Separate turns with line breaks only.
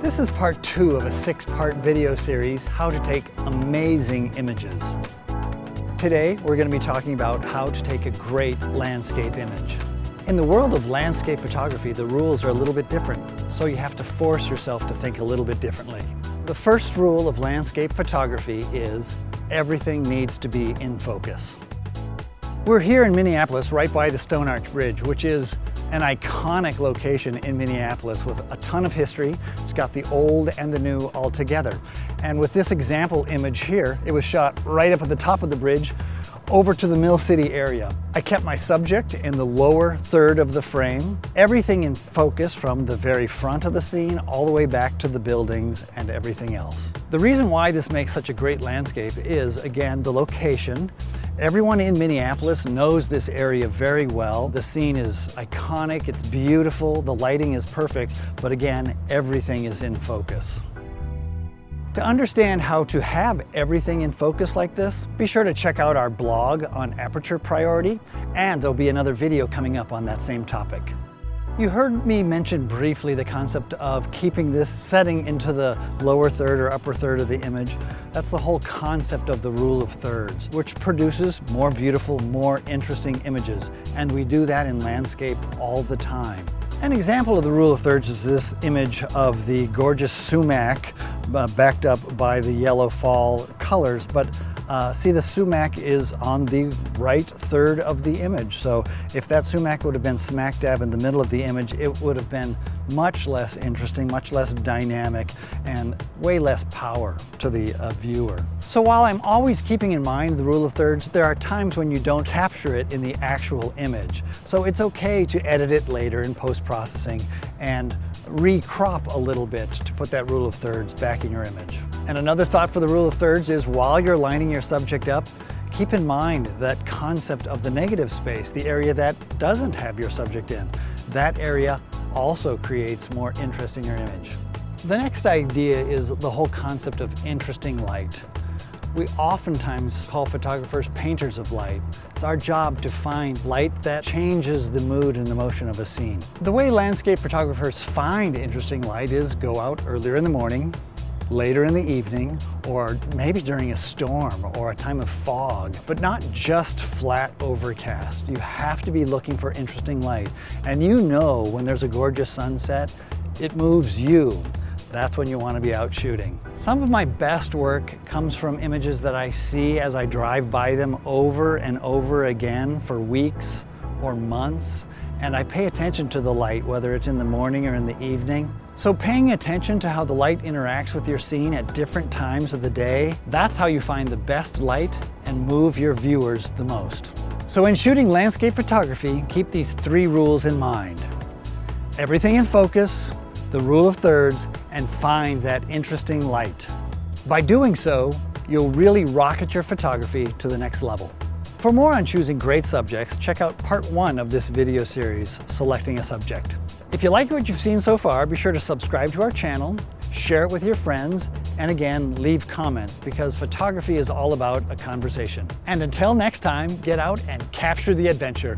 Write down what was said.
This is part 2 of a 6-part video series, How to Take Amazing Images. Today, we're going to be talking about how to take a great landscape image. In the world of landscape photography, the rules are a little bit different, so you have to force yourself to think a little bit differently. The first rule of landscape photography is everything needs to be in focus. We're here in Minneapolis, right by the Stone Arch Bridge, which is an iconic location in Minneapolis with a ton of history. It's got the old and the new all together. And with this example image here, it was shot right up at the top of the bridge over to the Mill City area. I kept my subject in the lower third of the frame, everything in focus from the very front of the scene all the way back to the buildings and everything else. The reason why this makes such a great landscape is, again, the location. Everyone in Minneapolis knows this area very well. The scene is iconic, it's beautiful, the lighting is perfect, but again, everything is in focus. To understand how to have everything in focus like this, be sure to check out our blog on aperture priority, and there'll be another video coming up on that same topic. You heard me mention briefly the concept of keeping this setting into the lower third or upper third of the image. That's the whole concept of the rule of thirds, which produces more beautiful, more interesting images. And we do that in landscape all the time. An example of the rule of thirds is this image of the gorgeous sumac backed up by the yellow fall colors. But see, the sumac is on the right third of the image. So if that sumac would have been smack dab in the middle of the image, it would have been much less interesting, much less dynamic, and way less power to the viewer. So while I'm always keeping in mind the rule of thirds, there are times when you don't capture it in the actual image. So it's okay to edit it later in post-processing and recrop a little bit to put that rule of thirds back in your image. And another thought for the rule of thirds is, while you're lining your subject up, keep in mind that concept of the negative space, the area that doesn't have your subject in. That area also creates more interest in your image. The next idea is the whole concept of interesting light. We oftentimes call photographers painters of light. It's our job to find light that changes the mood and the motion of a scene. The way landscape photographers find interesting light is go out earlier in the morning, later in the evening, or maybe during a storm or a time of fog, but not just flat overcast. You have to be looking for interesting light. And you know when there's a gorgeous sunset, it moves you. That's when you want to be out shooting. Some of my best work comes from images that I see as I drive by them over and over again for weeks or months, and I pay attention to the light, whether it's in the morning or in the evening. So paying attention to how the light interacts with your scene at different times of the day, that's how you find the best light and move your viewers the most. So in shooting landscape photography, keep these 3 rules in mind. Everything in focus, the rule of thirds, and find that interesting light. By doing so, you'll really rocket your photography to the next level. For more on choosing great subjects, check out part 1 of this video series, Selecting a Subject. If you like what you've seen so far, be sure to subscribe to our channel, share it with your friends, and again, leave comments, because photography is all about a conversation. And until next time, get out and capture the adventure.